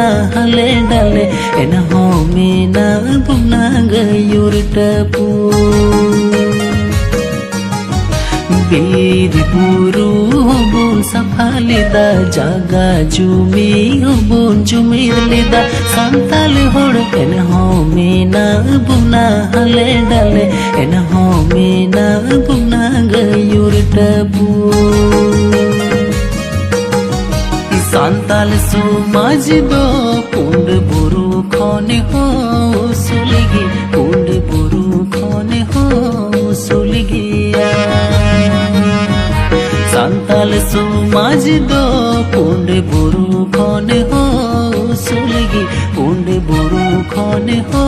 buna hale dale en home na buna gayur tapu bir buru hobun safalida jaga jumi hobun jumilida santal hor en home na buna hale dale en home na buna gayur tapu santal समाज दो कुंड बुरु खोने हो सुलगी कुंड बुरु खोने हो सुलगी santal समाज दो कुंड बुरु खोने हो सुलगी कुंड बुरु खोने हो